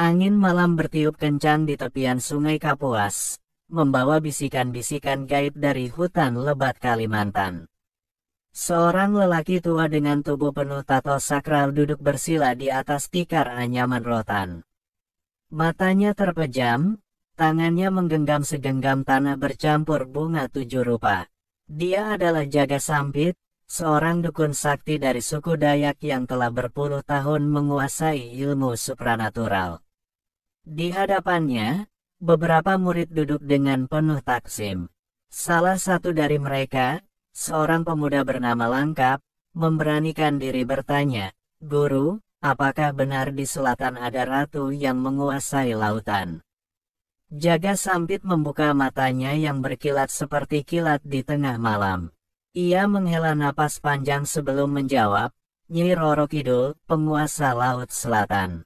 Angin malam bertiup kencang di tepian Sungai Kapuas, membawa bisikan-bisikan gaib dari hutan lebat Kalimantan. Seorang lelaki tua dengan tubuh penuh tato sakral duduk bersila di atas tikar anyaman rotan. Matanya terpejam, tangannya menggenggam segenggam tanah bercampur bunga 7 rupa. Dia adalah Jaga Sampit, seorang dukun sakti dari suku Dayak yang telah berpuluh tahun menguasai ilmu supranatural. Di hadapannya, beberapa murid duduk dengan penuh takzim. Salah satu dari mereka, seorang pemuda bernama Langkap, memberanikan diri bertanya, "Guru, apakah benar di selatan ada ratu yang menguasai lautan?" Jaga Sampit membuka matanya yang berkilat seperti kilat di tengah malam. Ia menghela napas panjang sebelum menjawab, "Nyi Roro Kidul, penguasa Laut Selatan."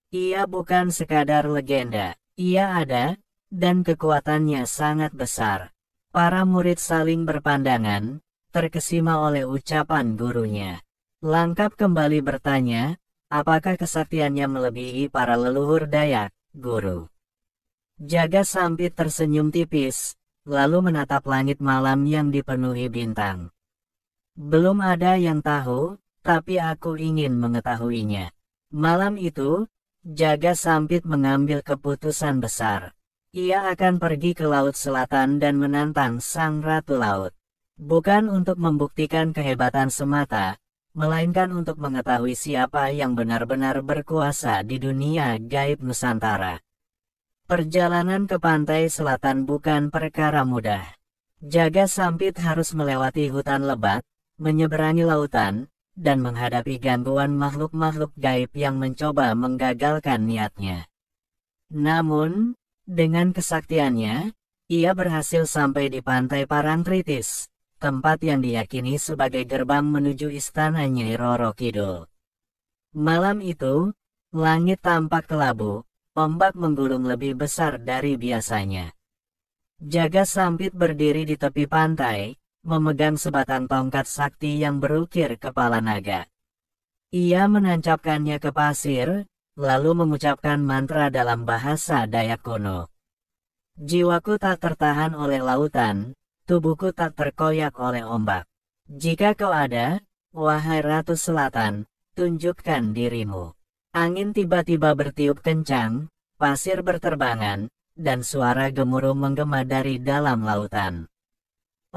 Ia bukan sekadar legenda, ia ada, dan kekuatannya sangat besar. Para murid saling berpandangan, terkesima oleh ucapan gurunya. Langkap kembali bertanya, apakah kesaktiannya melebihi para leluhur Dayak, Guru? Jaga Sampit tersenyum tipis, lalu menatap langit malam yang dipenuhi bintang. Belum ada yang tahu, tapi aku ingin mengetahuinya. Malam itu, Jaga Sampit mengambil keputusan besar. Ia akan pergi ke Laut Selatan dan menantang Sang Ratu Laut. Bukan untuk membuktikan kehebatan semata, melainkan untuk mengetahui siapa yang benar-benar berkuasa di dunia gaib Nusantara. Perjalanan ke pantai selatan bukan perkara mudah. Jaga Sampit harus melewati hutan lebat, menyeberangi lautan, dan menghadapi gangguan makhluk-makhluk gaib yang mencoba menggagalkan niatnya. Namun, dengan kesaktiannya, ia berhasil sampai di pantai Parangtritis, tempat yang diyakini sebagai gerbang menuju istana Nyai Roro Kidul. Malam itu, langit tampak kelabu, ombak menggulung lebih besar dari biasanya. Jaga Sampit berdiri di tepi pantai, memegang sebatang tongkat sakti yang berukir kepala naga. Ia menancapkannya ke pasir, lalu mengucapkan mantra dalam bahasa Dayak kuno. Jiwaku tak tertahan oleh lautan, tubuhku tak terkoyak oleh ombak. Jika kau ada, wahai Ratu Selatan, tunjukkan dirimu. Angin tiba-tiba bertiup kencang, pasir berterbangan, dan suara gemuruh menggema dari dalam lautan.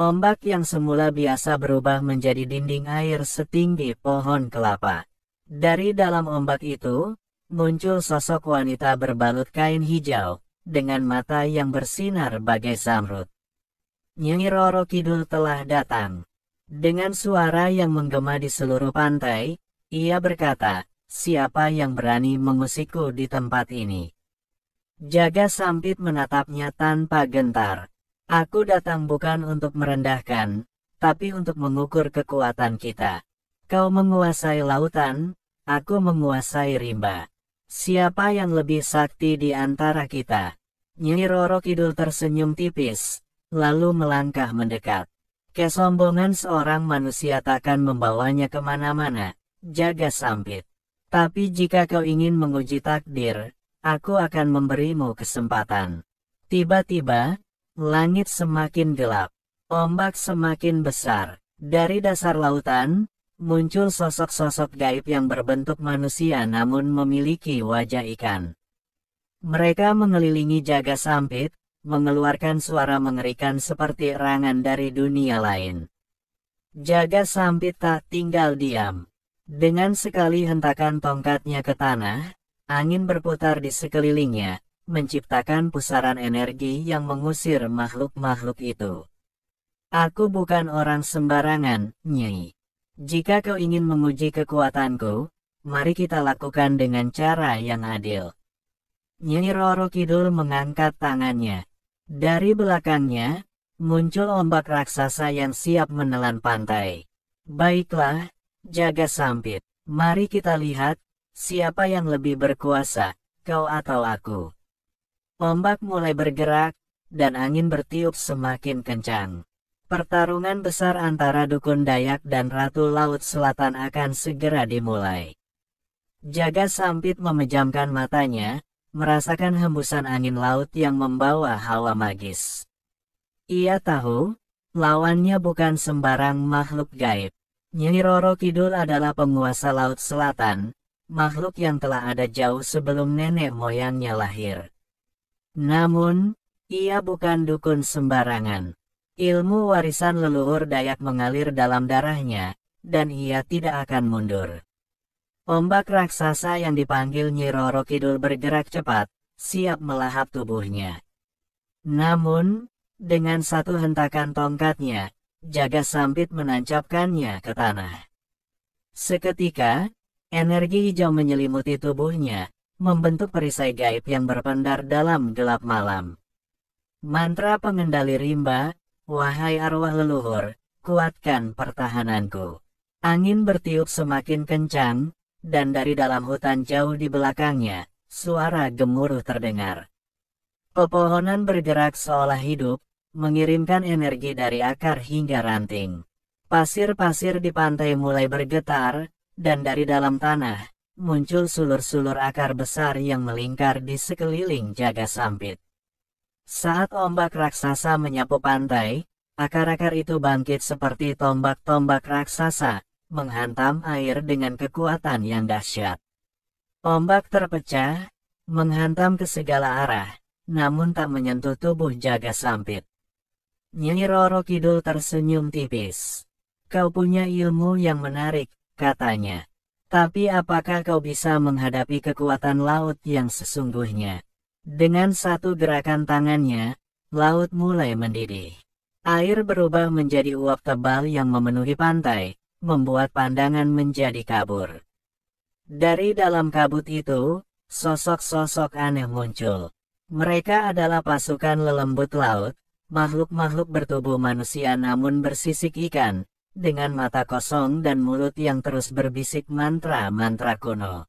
Ombak yang semula biasa berubah menjadi dinding air setinggi pohon kelapa. Dari dalam ombak itu, muncul sosok wanita berbalut kain hijau, dengan mata yang bersinar bagai zamrud. Nyai Roro Kidul telah datang. Dengan suara yang menggema di seluruh pantai, ia berkata, "Siapa yang berani mengusikku di tempat ini?" Jaga Sampit menatapnya tanpa gentar. "Aku datang bukan untuk merendahkan, tapi untuk mengukur kekuatan kita. Kau menguasai lautan, aku menguasai rimba. Siapa yang lebih sakti di antara kita?" Nyai Roro Kidul tersenyum tipis, lalu melangkah mendekat. Kesombongan seorang manusia takkan membawanya kemana-mana, Jaga Sampit. Tapi jika kau ingin menguji takdir, aku akan memberimu kesempatan. Tiba-tiba, langit semakin gelap, ombak semakin besar. Dari dasar lautan, muncul sosok-sosok gaib yang berbentuk manusia namun memiliki wajah ikan. Mereka mengelilingi Jaga Sampit, mengeluarkan suara mengerikan seperti erangan dari dunia lain. Jaga Sampit tak tinggal diam. Dengan sekali hentakan tongkatnya ke tanah, angin berputar di sekelilingnya, menciptakan pusaran energi yang mengusir makhluk-makhluk itu. "Aku bukan orang sembarangan, Nyai. Jika kau ingin menguji kekuatanku, mari kita lakukan dengan cara yang adil." Nyai Roro Kidul mengangkat tangannya. Dari belakangnya, muncul ombak raksasa yang siap menelan pantai. "Baiklah, Jaga Sampit, mari kita lihat, siapa yang lebih berkuasa, kau atau aku." Ombak mulai bergerak, dan angin bertiup semakin kencang. Pertarungan besar antara dukun Dayak dan Ratu Laut Selatan akan segera dimulai. Jaga Sampit memejamkan matanya, merasakan hembusan angin laut yang membawa hawa magis. Ia tahu, lawannya bukan sembarang makhluk gaib. Nyai Roro Kidul adalah penguasa Laut Selatan, makhluk yang telah ada jauh sebelum nenek moyangnya lahir. Namun, ia bukan dukun sembarangan. Ilmu warisan leluhur Dayak mengalir dalam darahnya, dan ia tidak akan mundur. Ombak raksasa yang dipanggil Nyi Roro Kidul bergerak cepat, siap melahap tubuhnya. Namun, dengan satu hentakan tongkatnya, Jaga Sampit menancapkannya ke tanah. Seketika, energi hijau menyelimuti tubuhnya, membentuk perisai gaib yang berpendar dalam gelap malam. Mantra pengendali rimba, wahai arwah leluhur, kuatkan pertahananku. Angin bertiup semakin kencang, dan dari dalam hutan jauh di belakangnya, suara gemuruh terdengar. Pepohonan bergerak seolah hidup, mengirimkan energi dari akar hingga ranting. Pasir-pasir di pantai mulai bergetar, dan dari dalam tanah, muncul sulur-sulur akar besar yang melingkar di sekeliling Jaga Sampit. Saat ombak raksasa menyapu pantai, akar-akar itu bangkit seperti tombak-tombak raksasa, menghantam air dengan kekuatan yang dahsyat. Ombak terpecah, menghantam ke segala arah, namun tak menyentuh tubuh Jaga Sampit. Nyai Roro Kidul tersenyum tipis. Kau punya ilmu yang menarik, katanya. Tapi apakah kau bisa menghadapi kekuatan laut yang sesungguhnya? Dengan satu gerakan tangannya, laut mulai mendidih. Air berubah menjadi uap tebal yang memenuhi pantai, membuat pandangan menjadi kabur. Dari dalam kabut itu, sosok-sosok aneh muncul. Mereka adalah pasukan lelembut laut, makhluk-makhluk bertubuh manusia namun bersisik ikan, dengan mata kosong dan mulut yang terus berbisik mantra-mantra kuno.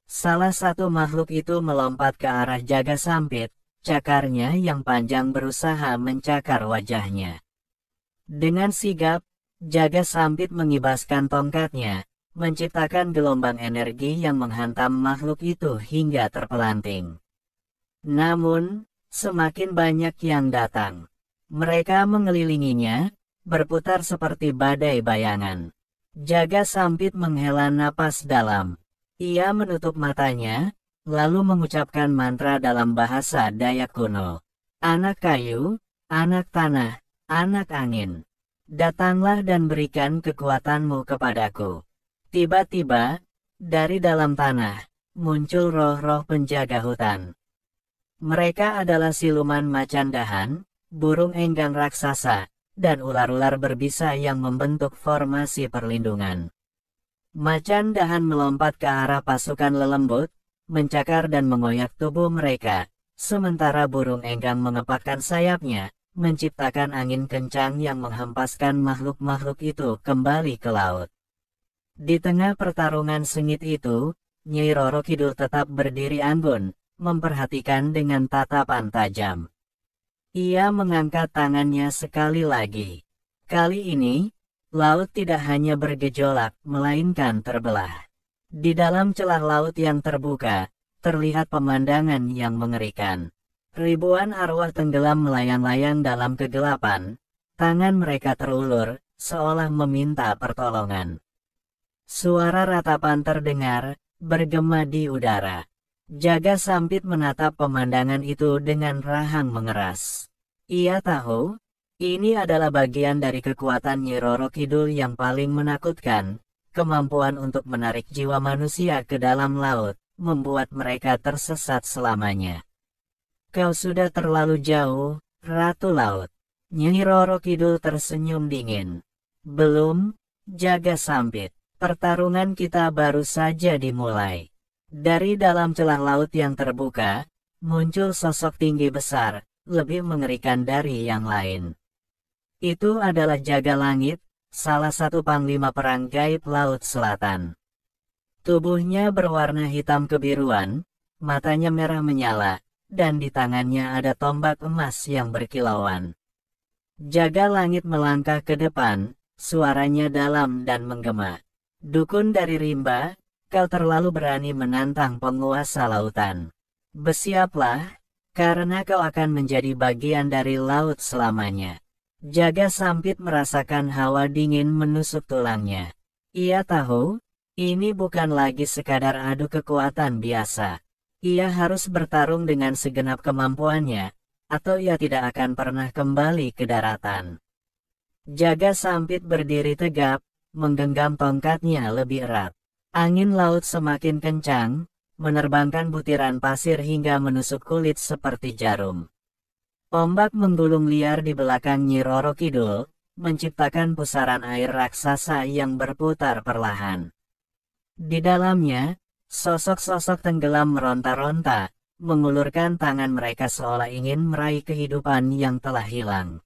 Salah satu makhluk itu melompat ke arah Jaga Sampit, cakarnya yang panjang berusaha mencakar wajahnya. Dengan sigap, Jaga Sampit mengibaskan tongkatnya, menciptakan gelombang energi yang menghantam makhluk itu hingga terpelanting. Namun, semakin banyak yang datang. Mereka mengelilinginya, berputar seperti badai bayangan. Jaga Sampit menghela napas dalam. Ia menutup matanya, lalu mengucapkan mantra dalam bahasa Dayak kuno. Anak kayu, anak tanah, anak angin. Datanglah dan berikan kekuatanmu kepadaku. Tiba-tiba, dari dalam tanah, muncul roh-roh penjaga hutan. Mereka adalah siluman macan dahan, burung enggang raksasa, dan ular-ular berbisa yang membentuk formasi perlindungan. Macan dahan melompat ke arah pasukan lelembut, mencakar dan mengoyak tubuh mereka, sementara burung enggang mengepakkan sayapnya, menciptakan angin kencang yang menghempaskan makhluk-makhluk itu kembali ke laut. Di tengah pertarungan sengit itu, Nyai Roro Kidul tetap berdiri anggun, memperhatikan dengan tatapan tajam. Ia mengangkat tangannya sekali lagi. Kali ini, laut tidak hanya bergejolak, melainkan terbelah. Di dalam celah laut yang terbuka, terlihat pemandangan yang mengerikan. Ribuan arwah tenggelam melayang-layang dalam kegelapan, tangan mereka terulur, seolah meminta pertolongan. Suara ratapan terdengar, bergema di udara. Jaga Sampit menatap pemandangan itu dengan rahang mengeras. Ia tahu, ini adalah bagian dari kekuatan Nyi Roro Kidul yang paling menakutkan, kemampuan untuk menarik jiwa manusia ke dalam laut, membuat mereka tersesat selamanya. Kau sudah terlalu jauh, Ratu Laut. Nyai Roro Kidul tersenyum dingin. Belum, Jaga Sampit. Pertarungan kita baru saja dimulai. Dari dalam celah laut yang terbuka, muncul sosok tinggi besar, lebih mengerikan dari yang lain. Itu adalah Jaga Langit, salah satu panglima perang gaib Laut Selatan. Tubuhnya berwarna hitam kebiruan, matanya merah menyala, dan di tangannya ada tombak emas yang berkilauan. Jaga Langit melangkah ke depan, suaranya dalam dan menggema. Dukun dari rimba, kau terlalu berani menantang penguasa lautan. Bersiaplah, karena kau akan menjadi bagian dari laut selamanya. Jaga Sampit merasakan hawa dingin menusuk tulangnya. Ia tahu, ini bukan lagi sekadar adu kekuatan biasa. Ia harus bertarung dengan segenap kemampuannya, atau ia tidak akan pernah kembali ke daratan. Jaga Sampit berdiri tegap, menggenggam tongkatnya lebih erat. Angin laut semakin kencang, menerbangkan butiran pasir hingga menusuk kulit seperti jarum. Ombak menggulung liar di belakang Nyi Roro Kidul, menciptakan pusaran air raksasa yang berputar perlahan. Di dalamnya, sosok-sosok tenggelam meronta-ronta, mengulurkan tangan mereka seolah ingin meraih kehidupan yang telah hilang.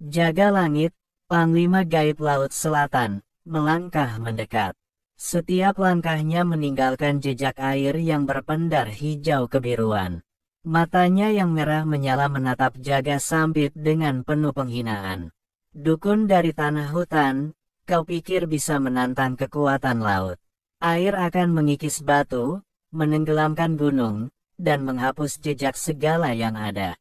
Jaga Langit, Panglima Gaib Laut Selatan, melangkah mendekat. Setiap langkahnya meninggalkan jejak air yang berpendar hijau kebiruan. Matanya yang merah menyala menatap Jaga Sampit dengan penuh penghinaan. Dukun dari tanah hutan, kau pikir bisa menantang kekuatan laut. Air akan mengikis batu, menenggelamkan gunung, dan menghapus jejak segala yang ada.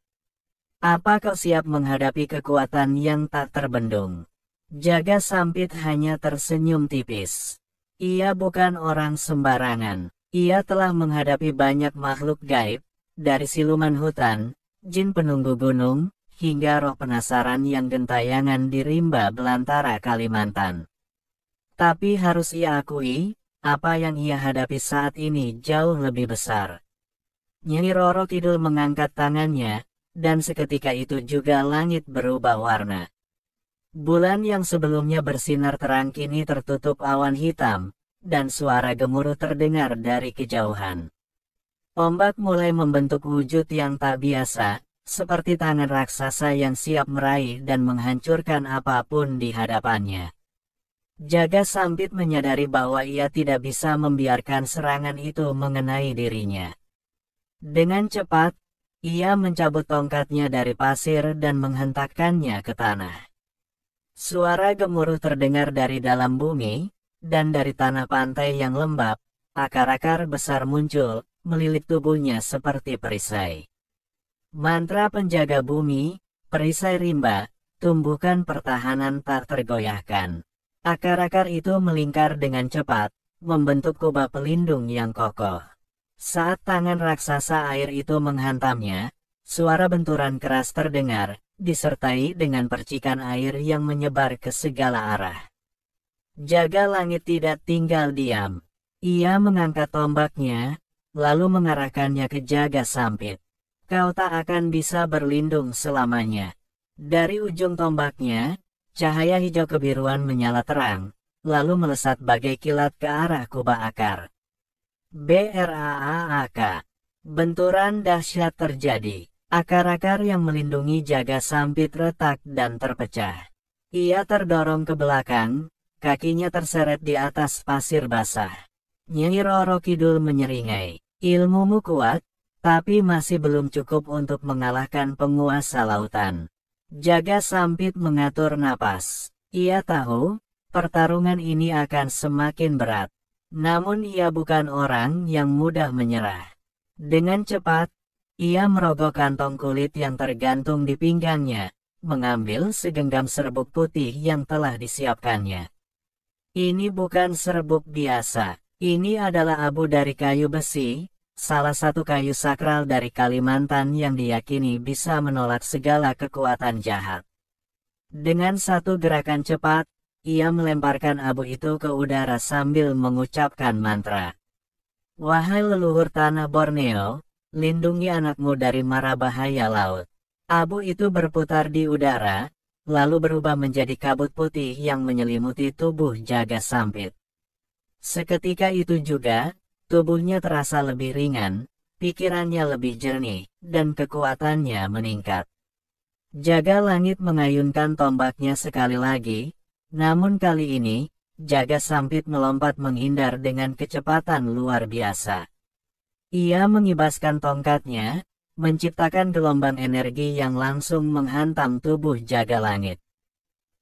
Apa kau siap menghadapi kekuatan yang tak terbendung? Jaga Sampit hanya tersenyum tipis. Ia bukan orang sembarangan. Ia telah menghadapi banyak makhluk gaib, dari siluman hutan, jin penunggu gunung, hingga roh penasaran yang gentayangan di rimba belantara Kalimantan. Tapi harus ia akui, apa yang ia hadapi saat ini jauh lebih besar. Nyi Roro Kidul mengangkat tangannya, dan seketika itu juga langit berubah warna. Bulan yang sebelumnya bersinar terang kini tertutup awan hitam, dan suara gemuruh terdengar dari kejauhan. Ombak mulai membentuk wujud yang tak biasa, seperti tangan raksasa yang siap meraih dan menghancurkan apapun di hadapannya. Jaga Sampit menyadari bahwa ia tidak bisa membiarkan serangan itu mengenai dirinya. Dengan cepat, ia mencabut tongkatnya dari pasir dan menghentakkannya ke tanah. Suara gemuruh terdengar dari dalam bumi, dan dari tanah pantai yang lembab, akar-akar besar muncul, melilit tubuhnya seperti perisai. Mantra penjaga bumi, perisai rimba, tumbuhkan pertahanan tak tergoyahkan. Akar-akar itu melingkar dengan cepat, membentuk kubah pelindung yang kokoh. Saat tangan raksasa air itu menghantamnya, suara benturan keras terdengar, disertai dengan percikan air yang menyebar ke segala arah. Jaga Langit tidak tinggal diam. Ia mengangkat tombaknya, lalu mengarahkannya ke Jaga Sampit. Kau tak akan bisa berlindung selamanya. Dari ujung tombaknya, cahaya hijau kebiruan menyala terang, lalu melesat bagai kilat ke arah kubah akar. BRAAK. Benturan dahsyat terjadi. Akar-akar yang melindungi Jaga Sampit retak dan terpecah. Ia terdorong ke belakang, kakinya terseret di atas pasir basah. Nyi Roro Kidul menyeringai. Ilmumu kuat, tapi masih belum cukup untuk mengalahkan penguasa lautan. Jaga Sampit mengatur napas. Ia tahu, pertarungan ini akan semakin berat. Namun ia bukan orang yang mudah menyerah. Dengan cepat, ia merogoh kantong kulit yang tergantung di pinggangnya, mengambil segenggam serbuk putih yang telah disiapkannya. Ini bukan serbuk biasa. Ini adalah abu dari kayu besi, salah satu kayu sakral dari Kalimantan yang diyakini bisa menolak segala kekuatan jahat. Dengan satu gerakan cepat, ia melemparkan abu itu ke udara sambil mengucapkan mantra. Wahai leluhur tanah Borneo, lindungi anakmu dari mara bahaya laut. Abu itu berputar di udara, lalu berubah menjadi kabut putih yang menyelimuti tubuh Jaga Sampit. Seketika itu juga, tubuhnya terasa lebih ringan, pikirannya lebih jernih, dan kekuatannya meningkat. Jaga Langit mengayunkan tombaknya sekali lagi, namun kali ini, Jaga Sampit melompat menghindar dengan kecepatan luar biasa. Ia mengibaskan tongkatnya, menciptakan gelombang energi yang langsung menghantam tubuh Jaga Langit.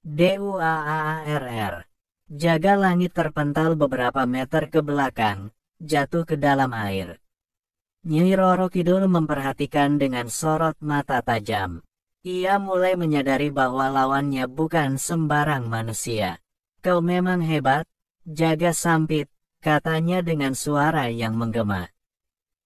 DUAARR. Jaga langit terpental beberapa meter ke belakang, jatuh ke dalam air. Nyi Roro Kidul memperhatikan dengan sorot mata tajam. Ia mulai menyadari bahwa lawannya bukan sembarang manusia. "Kau memang hebat, Jaga Sampit," katanya dengan suara yang menggema.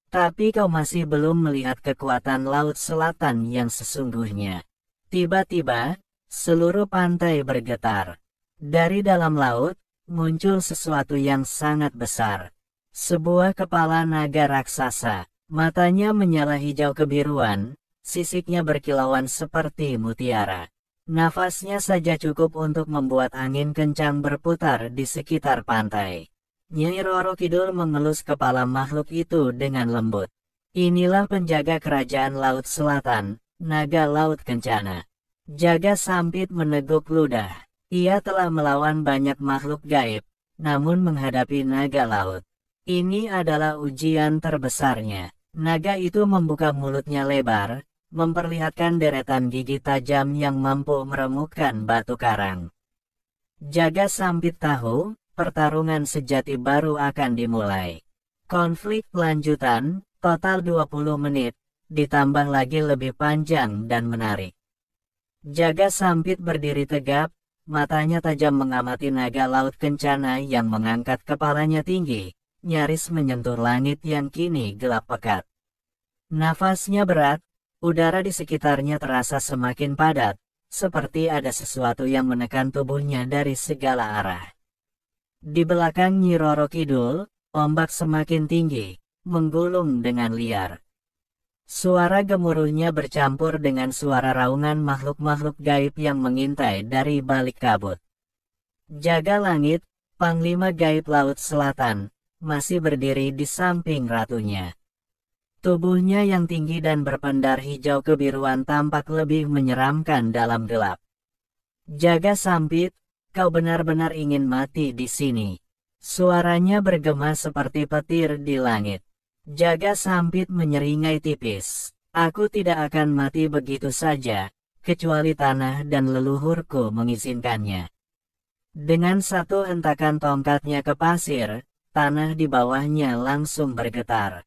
"Tapi kau masih belum melihat kekuatan Laut Selatan yang sesungguhnya." Tiba-tiba, seluruh pantai bergetar. Dari dalam laut, muncul sesuatu yang sangat besar. Sebuah kepala naga raksasa. Matanya menyala hijau kebiruan, sisiknya berkilauan seperti mutiara. Nafasnya saja cukup untuk membuat angin kencang berputar di sekitar pantai. Nyi Roro Kidul mengelus kepala makhluk itu dengan lembut. "Inilah penjaga kerajaan Laut Selatan, Naga Laut Kencana." Jaga Sampit meneguk ludah. Ia telah melawan banyak makhluk gaib, namun menghadapi naga laut, ini adalah ujian terbesarnya. Naga itu membuka mulutnya lebar, memperlihatkan deretan gigi tajam yang mampu meremukkan batu karang. Jaga Sampit tahu, pertarungan sejati baru akan dimulai. Konflik lanjutan, total 20 menit, ditambah lagi lebih panjang dan menarik. Jaga Sampit berdiri tegap, matanya tajam mengamati naga laut kencana yang mengangkat kepalanya tinggi, nyaris menyentuh langit yang kini gelap pekat. Nafasnya berat, udara di sekitarnya terasa semakin padat, seperti ada sesuatu yang menekan tubuhnya dari segala arah. Di belakang Nyi Roro Kidul, ombak semakin tinggi, menggulung dengan liar. Suara gemuruhnya bercampur dengan suara raungan makhluk-makhluk gaib yang mengintai dari balik kabut. Jaga Langit, Panglima Gaib Laut Selatan, masih berdiri di samping ratunya. Tubuhnya yang tinggi dan berpendar hijau kebiruan tampak lebih menyeramkan dalam gelap. "Jaga Sampit, kau benar-benar ingin mati di sini." Suaranya bergema seperti petir di langit. Jaga Sampit menyeringai tipis. "Aku tidak akan mati begitu saja, kecuali tanah dan leluhurku mengizinkannya." Dengan satu hentakan tongkatnya ke pasir, tanah di bawahnya langsung bergetar.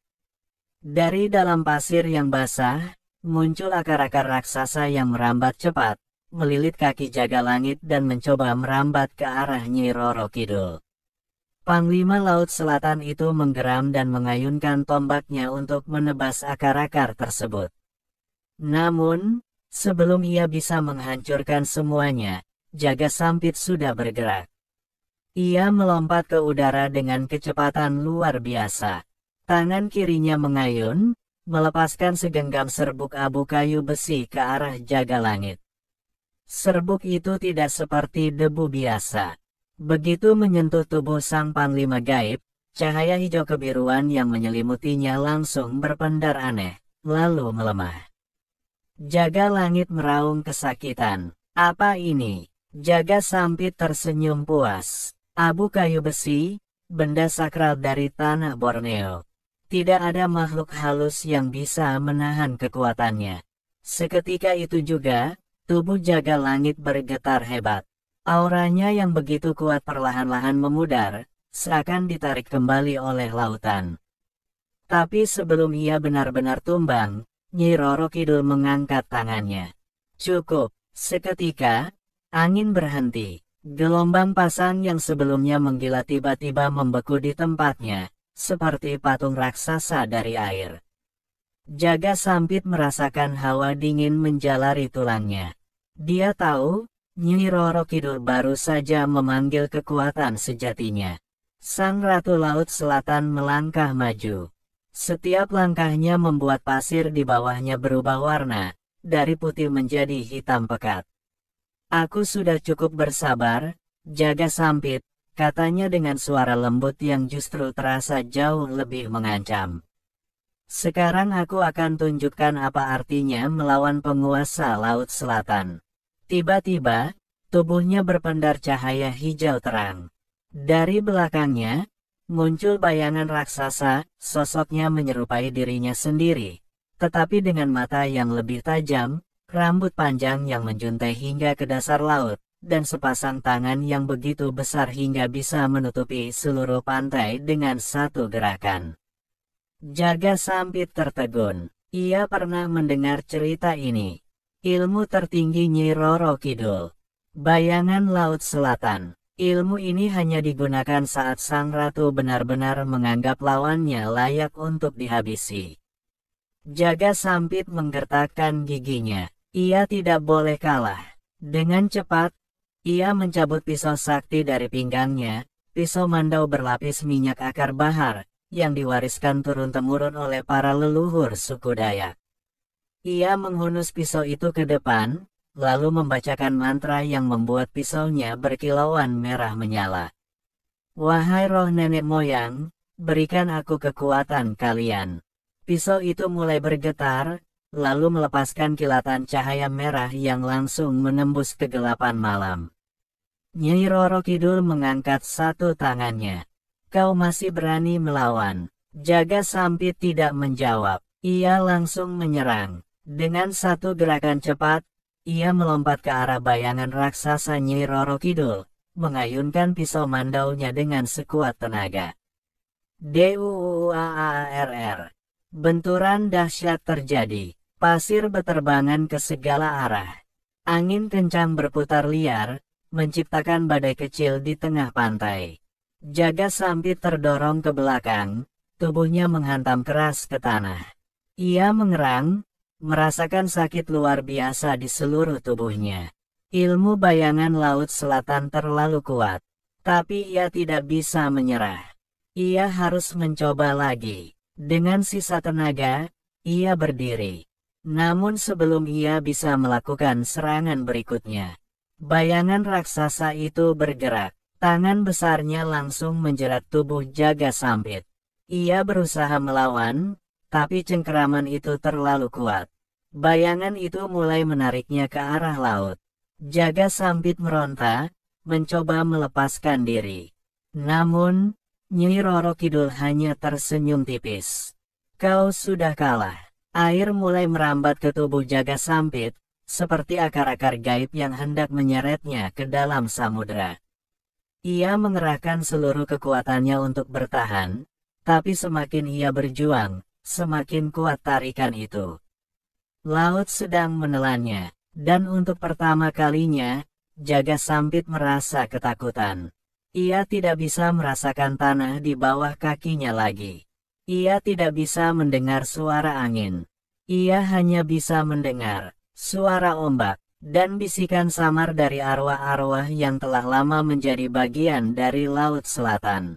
Dari dalam pasir yang basah, muncul akar-akar raksasa yang merambat cepat, melilit kaki Jaga Langit dan mencoba merambat ke arah Nyi Roro Kidul. Panglima Laut Selatan itu menggeram dan mengayunkan tombaknya untuk menebas akar-akar tersebut. Namun, sebelum ia bisa menghancurkan semuanya, Jaga Sampit sudah bergerak. Ia melompat ke udara dengan kecepatan luar biasa. Tangan kirinya mengayun, melepaskan segenggam serbuk abu kayu besi ke arah Jaga Langit. Serbuk itu tidak seperti debu biasa. Begitu menyentuh tubuh sang panglima gaib, cahaya hijau kebiruan yang menyelimutinya langsung berpendar aneh, lalu melemah. Jaga Langit meraung kesakitan. "Apa ini?" Jaga Sampit tersenyum puas. "Abu kayu besi, benda sakral dari tanah Borneo. Tidak ada makhluk halus yang bisa menahan kekuatannya." Seketika itu juga, tubuh Jaga Langit bergetar hebat. Auranya yang begitu kuat perlahan-lahan memudar, seakan ditarik kembali oleh lautan. Tapi sebelum ia benar-benar tumbang, Nyi Roro Kidul mengangkat tangannya. Cukup, seketika, angin berhenti. Gelombang pasang yang sebelumnya menggila tiba-tiba membeku di tempatnya, seperti patung raksasa dari air. Jaga Sampit merasakan hawa dingin menjalari tulangnya. Dia tahu, Nyi Roro Kidul baru saja memanggil kekuatan sejatinya. Sang Ratu Laut Selatan melangkah maju. Setiap langkahnya membuat pasir di bawahnya berubah warna, dari putih menjadi hitam pekat. "Aku sudah cukup bersabar, Jaga Sampit," katanya dengan suara lembut yang justru terasa jauh lebih mengancam. "Sekarang aku akan tunjukkan apa artinya melawan penguasa Laut Selatan." Tiba-tiba, tubuhnya berpendar cahaya hijau terang. Dari belakangnya, muncul bayangan raksasa, sosoknya menyerupai dirinya sendiri. Tetapi dengan mata yang lebih tajam, rambut panjang yang menjuntai hingga ke dasar laut, dan sepasang tangan yang begitu besar hingga bisa menutupi seluruh pantai dengan satu gerakan. Jaga Sampit tertegun. Ia pernah mendengar cerita ini. Ilmu tertinggi Nyi Roro Kidul. Bayangan Laut Selatan. Ilmu ini hanya digunakan saat sang ratu benar-benar menganggap lawannya layak untuk dihabisi. Jaga Sampit menggertakkan giginya. Ia tidak boleh kalah. Dengan cepat, ia mencabut pisau sakti dari pinggangnya. Pisau mandau berlapis minyak akar bahar, yang diwariskan turun-temurun oleh para leluhur suku Dayak. Ia menghunus pisau itu ke depan, lalu membacakan mantra yang membuat pisaunya berkilauan merah menyala. Wahai roh nenek moyang, berikan aku kekuatan kalian. Pisau itu mulai bergetar, lalu melepaskan kilatan cahaya merah yang langsung menembus kegelapan malam. Nyi Roro Kidul mengangkat satu tangannya. Kau masih berani melawan? Jaga Sampit tidak menjawab. Ia langsung menyerang. Dengan satu gerakan cepat, ia melompat ke arah bayangan raksasa Nyi Roro Kidul, mengayunkan pisau mandaunya dengan sekuat tenaga. Duaarr. Benturan dahsyat terjadi. Pasir beterbangan ke segala arah. Angin kencang berputar liar, menciptakan badai kecil di tengah pantai. Jaga Sampit terdorong ke belakang, tubuhnya menghantam keras ke tanah. Ia mengerang, merasakan sakit luar biasa di seluruh tubuhnya. Ilmu bayangan Laut Selatan terlalu kuat, tapi ia tidak bisa menyerah. Ia harus mencoba lagi. Dengan sisa tenaga, ia berdiri. Namun sebelum ia bisa melakukan serangan berikutnya, bayangan raksasa itu bergerak. Tangan besarnya langsung menjerat tubuh Jaga Sampit. Ia berusaha melawan, tapi cengkeraman itu terlalu kuat. Bayangan itu mulai menariknya ke arah laut. Jaga Sampit meronta, mencoba melepaskan diri. Namun, Nyi Roro Kidul hanya tersenyum tipis. Kau sudah kalah. Air mulai merambat ke tubuh Jaga Sampit, seperti akar-akar gaib yang hendak menyeretnya ke dalam samudera. Ia mengerahkan seluruh kekuatannya untuk bertahan, tapi semakin ia berjuang, semakin kuat tarikan itu. Laut sedang menelannya, dan untuk pertama kalinya, Jaga Sampit merasa ketakutan. Ia tidak bisa merasakan tanah di bawah kakinya lagi. Ia tidak bisa mendengar suara angin. Ia hanya bisa mendengar suara ombak dan bisikan samar dari arwah-arwah yang telah lama menjadi bagian dari Laut Selatan.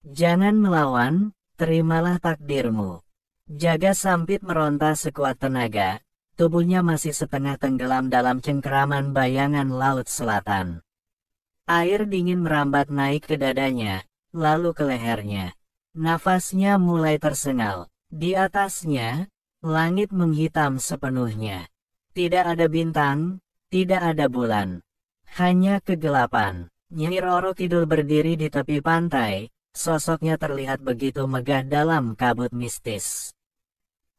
Jangan melawan, terimalah takdirmu. Jaga Sampit meronta sekuat tenaga, tubuhnya masih setengah tenggelam dalam cengkeraman bayangan Laut Selatan. Air dingin merambat naik ke dadanya, lalu ke lehernya. Nafasnya mulai tersengal. Di atasnya, langit menghitam sepenuhnya. Tidak ada bintang, tidak ada bulan. Hanya kegelapan. Nyi Roro Kidul berdiri di tepi pantai. Sosoknya terlihat begitu megah dalam kabut mistis.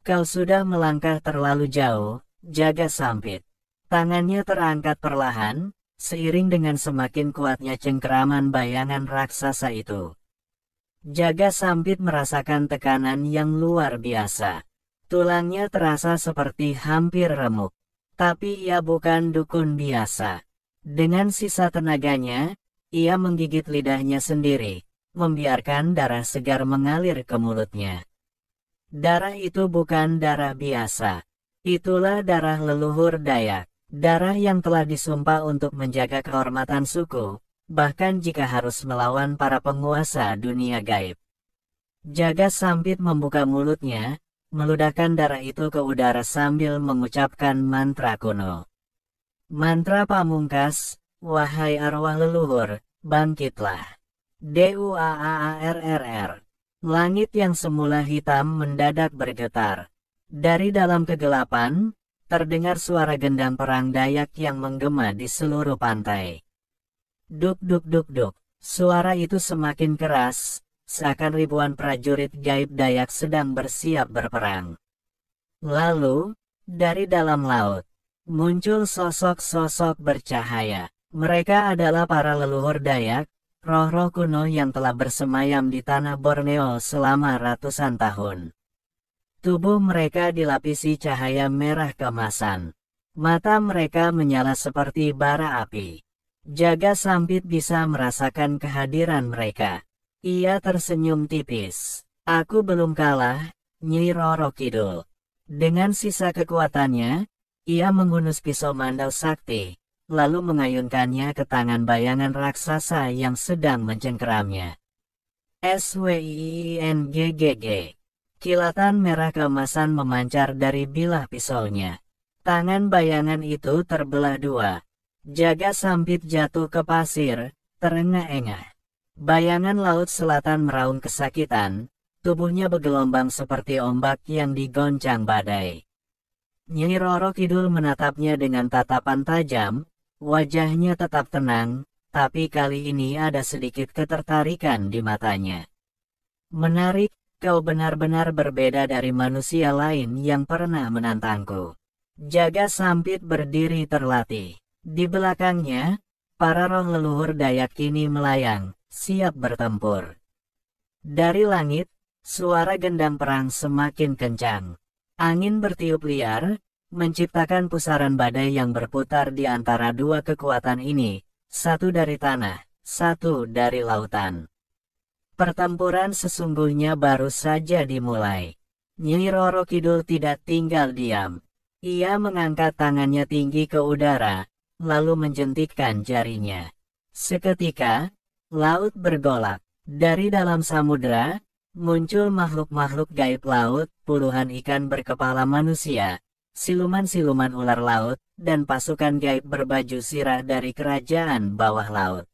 Kau sudah melangkah terlalu jauh, Jaga Sampit. Tangannya terangkat perlahan, seiring dengan semakin kuatnya cengkeraman bayangan raksasa itu. Jaga Sampit merasakan tekanan yang luar biasa. Tulangnya terasa seperti hampir remuk. Tapi ia bukan dukun biasa. Dengan sisa tenaganya, ia menggigit lidahnya sendiri, membiarkan darah segar mengalir ke mulutnya. Darah itu bukan darah biasa. Itulah darah leluhur Dayak. Darah yang telah disumpah untuk menjaga kehormatan suku, bahkan jika harus melawan para penguasa dunia gaib. Jaga Sampit membuka mulutnya, meludahkan darah itu ke udara sambil mengucapkan mantra kuno. Mantra pamungkas, wahai arwah leluhur, bangkitlah. Duaarr. Langit yang semula hitam mendadak bergetar. Dari dalam kegelapan, terdengar suara gendang perang Dayak yang menggema di seluruh pantai. Duk duk duk duk. Suara itu semakin keras, seakan ribuan prajurit gaib Dayak sedang bersiap berperang. Lalu, dari dalam laut, muncul sosok-sosok bercahaya. Mereka adalah para leluhur Dayak, roh-roh kuno yang telah bersemayam di tanah Borneo selama ratusan tahun. Tubuh mereka dilapisi cahaya merah keemasan. Mata mereka menyala seperti bara api. Jaga Sampit bisa merasakan kehadiran mereka. Ia tersenyum tipis. Aku belum kalah, Nyi Roro Kidul. Dengan sisa kekuatannya, ia menghunus pisau mandau sakti, lalu mengayunkannya ke tangan bayangan raksasa yang sedang mencengkeramnya. SWINGGG. Kilatan merah keemasan memancar dari bilah pisaunya. Tangan bayangan itu terbelah dua. Jaga Sampit jatuh ke pasir, terengah-engah. Bayangan laut selatan meraung kesakitan, tubuhnya bergelombang seperti ombak yang digoncang badai. Nyi Roro Kidul menatapnya dengan tatapan tajam, wajahnya tetap tenang, tapi kali ini ada sedikit ketertarikan di matanya. Menarik, kau benar-benar berbeda dari manusia lain yang pernah menantangku. Jaga Sampit berdiri terlatih. Di belakangnya, para roh leluhur Dayak kini melayang, siap bertempur. Dari langit, suara gendang perang semakin kencang. Angin bertiup liar, menciptakan pusaran badai yang berputar di antara dua kekuatan ini, satu dari tanah, satu dari lautan. Pertempuran sesungguhnya baru saja dimulai. Nyi Roro Kidul tidak tinggal diam. Ia mengangkat tangannya tinggi ke udara, lalu menjentikkan jarinya. Seketika, laut bergolak. Dari dalam samudera, muncul makhluk-makhluk gaib laut, puluhan ikan berkepala manusia, siluman-siluman ular laut, dan pasukan gaib berbaju sirah dari kerajaan bawah laut.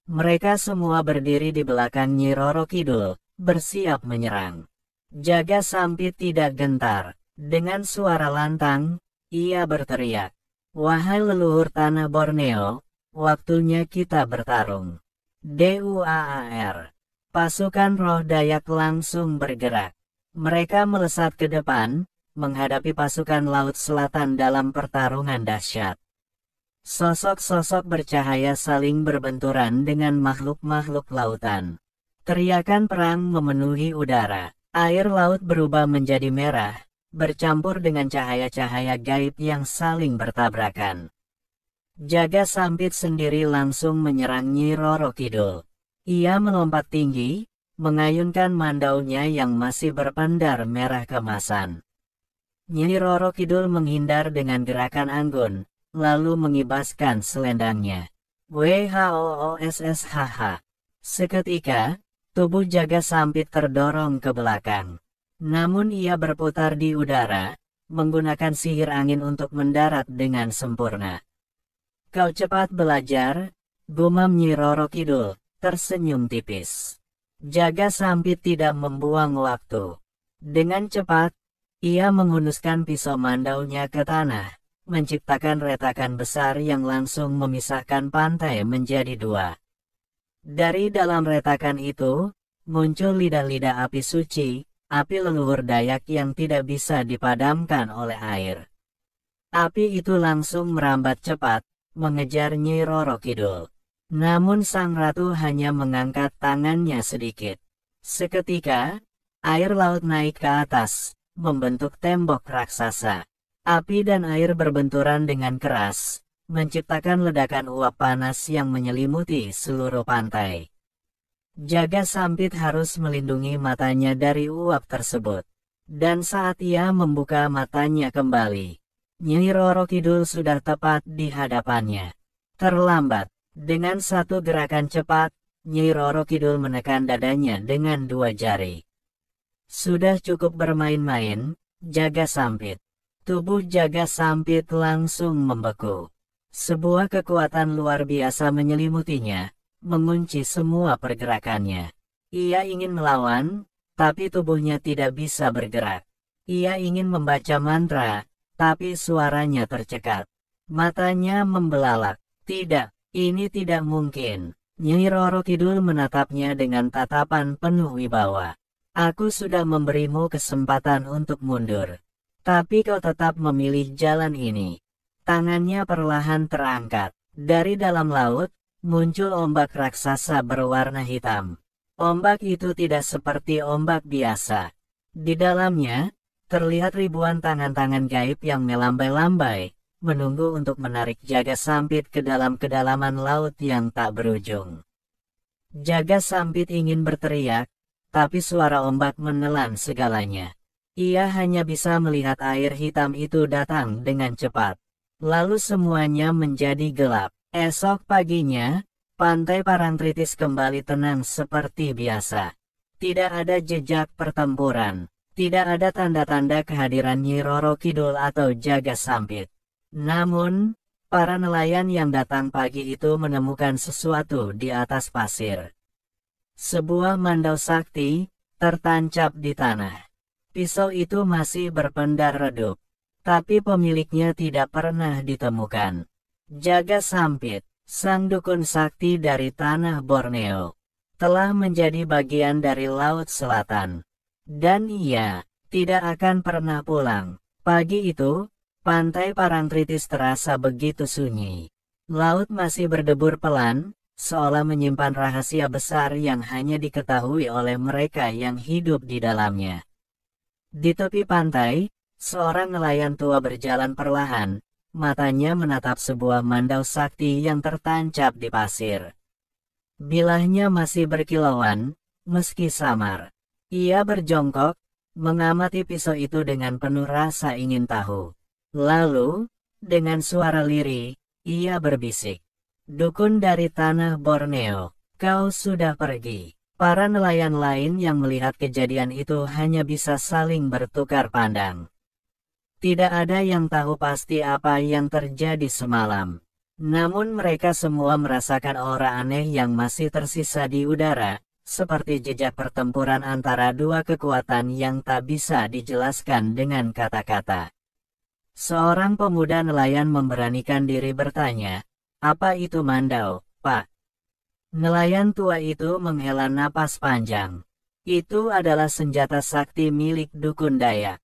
Mereka semua berdiri di belakang Nyi Roro Kidul, bersiap menyerang. Jaga Sampit tidak gentar. Dengan suara lantang, ia berteriak, "Wahai leluhur tanah Borneo, waktunya kita bertarung." DUAAR. Pasukan roh Dayak langsung bergerak. Mereka melesat ke depan, menghadapi pasukan Laut Selatan dalam pertarungan dahsyat. Sosok-sosok bercahaya saling berbenturan dengan makhluk-makhluk lautan. Teriakan perang memenuhi udara. Air laut berubah menjadi merah, bercampur dengan cahaya-cahaya gaib yang saling bertabrakan. Jaga Sampit sendiri langsung menyerang Nyi Roro Kidul. Ia melompat tinggi, mengayunkan mandaunya yang masih berpendar merah keemasan. Nyi Roro Kidul menghindar dengan gerakan anggun, lalu mengibaskan selendangnya. WHOOSSHH. Seketika, tubuh Jaga Sampit terdorong ke belakang. Namun ia berputar di udara, menggunakan sihir angin untuk mendarat dengan sempurna. "Kau cepat belajar," gumam Nyi Roro Kidul, tersenyum tipis. Jaga Sampit tidak membuang waktu. Dengan cepat, ia menghunuskan pisau mandaunya ke tanah, menciptakan retakan besar yang langsung memisahkan pantai menjadi dua. Dari dalam retakan itu, muncul lidah-lidah api suci, api leluhur Dayak yang tidak bisa dipadamkan oleh air. Api itu langsung merambat cepat, mengejar Nyi Roro Kidul. Namun sang ratu hanya mengangkat tangannya sedikit. Seketika, air laut naik ke atas, membentuk tembok raksasa. Api dan air berbenturan dengan keras, menciptakan ledakan uap panas yang menyelimuti seluruh pantai. Jaga Sampit harus melindungi matanya dari uap tersebut. Dan saat ia membuka matanya kembali, Nyi Roro Kidul sudah tepat di hadapannya. Terlambat. Dengan satu gerakan cepat, Nyi Roro Kidul menekan dadanya dengan dua jari. Sudah cukup bermain-main, Jaga Sampit. Tubuh Jaga Sampit langsung membeku. Sebuah kekuatan luar biasa menyelimutinya, mengunci semua pergerakannya. Ia ingin melawan, tapi tubuhnya tidak bisa bergerak. Ia ingin membaca mantra, tapi suaranya tercekat. Matanya membelalak. Tidak. Ini tidak mungkin. Nyi Roro Kidul menatapnya dengan tatapan penuh wibawa. "Aku sudah memberimu kesempatan untuk mundur. Tapi kau tetap memilih jalan ini." Tangannya perlahan terangkat. Dari dalam laut, muncul ombak raksasa berwarna hitam. Ombak itu tidak seperti ombak biasa. Di dalamnya, terlihat ribuan tangan-tangan gaib yang melambai-lambai, menunggu untuk menarik Jaga Sampit ke dalam kedalaman laut yang tak berujung. Jaga Sampit ingin berteriak, tapi suara ombak menelan segalanya. Ia hanya bisa melihat air hitam itu datang dengan cepat. Lalu semuanya menjadi gelap. Esok paginya, pantai Parangtritis kembali tenang seperti biasa. Tidak ada jejak pertempuran. Tidak ada tanda-tanda kehadiran Nyi Roro Kidul atau Jaga Sampit. Namun, para nelayan yang datang pagi itu menemukan sesuatu di atas pasir. Sebuah mandau sakti tertancap di tanah. Pisau itu masih berpendar redup, tapi pemiliknya tidak pernah ditemukan. Jaga Sampit, sang dukun sakti dari tanah Borneo, telah menjadi bagian dari Laut Selatan. Dan ia tidak akan pernah pulang. Pagi itu, pantai Parangtritis terasa begitu sunyi. Laut masih berdebur pelan, seolah menyimpan rahasia besar yang hanya diketahui oleh mereka yang hidup di dalamnya. Di tepi pantai, seorang nelayan tua berjalan perlahan, matanya menatap sebuah mandau sakti yang tertancap di pasir. Bilahnya masih berkilauan, meski samar. Ia berjongkok, mengamati pisau itu dengan penuh rasa ingin tahu. Lalu, dengan suara lirih, ia berbisik. Dukun dari tanah Borneo, kau sudah pergi. Para nelayan lain yang melihat kejadian itu hanya bisa saling bertukar pandang. Tidak ada yang tahu pasti apa yang terjadi semalam. Namun mereka semua merasakan aura aneh yang masih tersisa di udara, seperti jejak pertempuran antara dua kekuatan yang tak bisa dijelaskan dengan kata-kata. Seorang pemuda nelayan memberanikan diri bertanya, "Apa itu mandau, Pak?" Nelayan tua itu menghela napas panjang. Itu adalah senjata sakti milik dukun Dayak.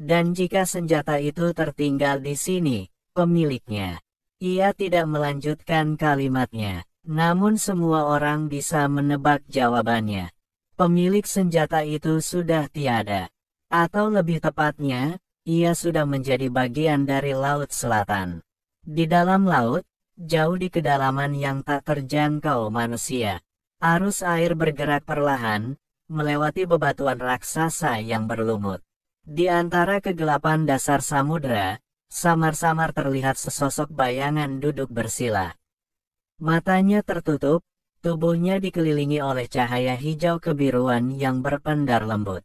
Dan jika senjata itu tertinggal di sini, pemiliknya. Ia tidak melanjutkan kalimatnya, namun semua orang bisa menebak jawabannya. Pemilik senjata itu sudah tiada. Atau lebih tepatnya, ia sudah menjadi bagian dari Laut Selatan. Di dalam laut, jauh di kedalaman yang tak terjangkau manusia, arus air bergerak perlahan, melewati bebatuan raksasa yang berlumut. Di antara kegelapan dasar samudera, samar-samar terlihat sesosok bayangan duduk bersila. Matanya tertutup, tubuhnya dikelilingi oleh cahaya hijau kebiruan yang berpendar lembut.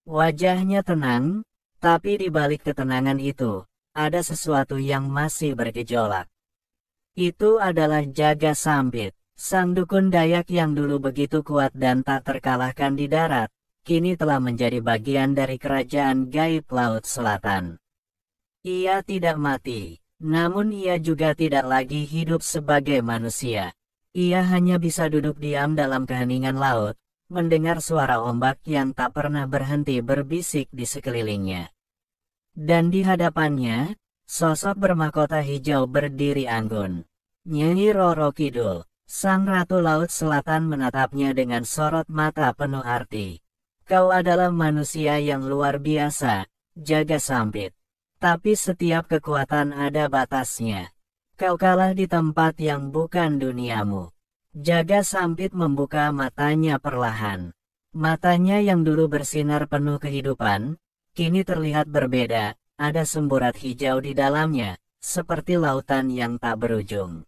Wajahnya tenang, tapi di balik ketenangan itu, ada sesuatu yang masih bergejolak. Itu adalah Jaga Sampit, sang dukun Dayak yang dulu begitu kuat dan tak terkalahkan di darat. Kini telah menjadi bagian dari kerajaan gaib Laut Selatan. Ia tidak mati, namun ia juga tidak lagi hidup sebagai manusia. Ia hanya bisa duduk diam dalam keheningan laut, mendengar suara ombak yang tak pernah berhenti berbisik di sekelilingnya. Dan di hadapannya, sosok bermahkota hijau berdiri anggun. Nyi Roro Kidul, sang Ratu Laut Selatan menatapnya dengan sorot mata penuh arti. Kau adalah manusia yang luar biasa, Jaga Sampit. Tapi setiap kekuatan ada batasnya. Kau kalah di tempat yang bukan duniamu. Jaga Sampit membuka matanya perlahan. Matanya yang dulu bersinar penuh kehidupan, kini terlihat berbeda, ada semburat hijau di dalamnya, seperti lautan yang tak berujung.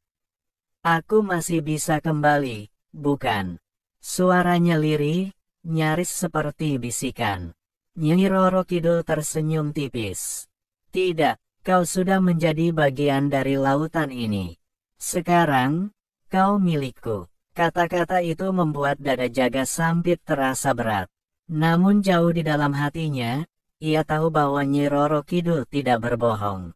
Aku masih bisa kembali, bukan? Suaranya lirih, nyaris seperti bisikan. Nyi Roro Kidul tersenyum tipis. Tidak, kau sudah menjadi bagian dari lautan ini. Sekarang, kau milikku. Kata-kata itu membuat dada Jaga Sampit terasa berat. Namun jauh di dalam hatinya, ia tahu bahwa Nyi Roro Kidul tidak berbohong.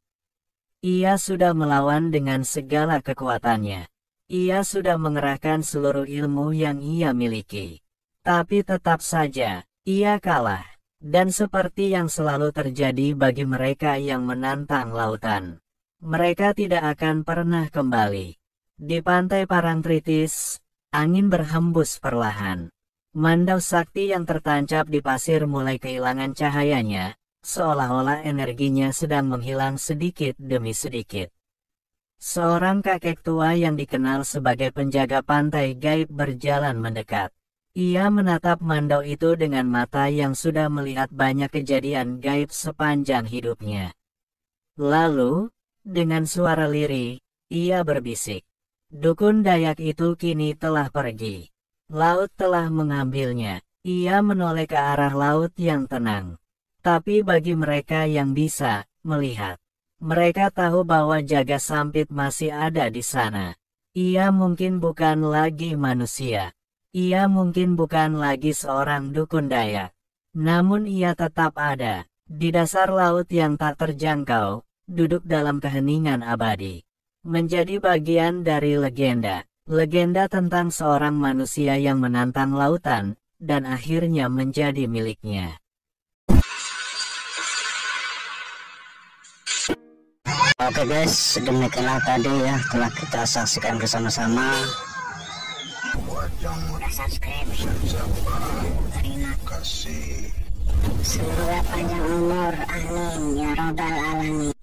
Ia sudah melawan dengan segala kekuatannya. Ia sudah mengerahkan seluruh ilmu yang ia miliki. Tapi tetap saja, ia kalah. Dan seperti yang selalu terjadi bagi mereka yang menantang lautan, Mereka tidak akan pernah kembali. Di pantai Parangtritis, angin berhembus perlahan. Mandau sakti yang tertancap di pasir mulai kehilangan cahayanya, seolah-olah energinya sedang menghilang sedikit demi sedikit. Seorang kakek tua yang dikenal sebagai penjaga pantai gaib berjalan mendekat. Ia menatap Mandau itu dengan mata yang sudah melihat banyak kejadian gaib sepanjang hidupnya. Lalu, dengan suara lirih, ia berbisik. Dukun Dayak itu kini telah pergi. Laut telah mengambilnya. Ia menoleh ke arah laut yang tenang. Tapi bagi mereka yang bisa melihat, mereka tahu bahwa Jaga Sampit masih ada di sana. Ia mungkin bukan lagi manusia. Ia mungkin bukan lagi seorang dukun Dayak. Namun ia tetap ada, di dasar laut yang tak terjangkau, duduk dalam keheningan abadi. Menjadi bagian dari legenda. Legenda tentang seorang manusia yang menantang lautan, dan akhirnya menjadi miliknya. Oke guys, demikianlah tadi ya telah kita saksikan bersama-sama. Udah subscribe. Terima kasih. Semoga panjang umur, amin ya robbal alamin.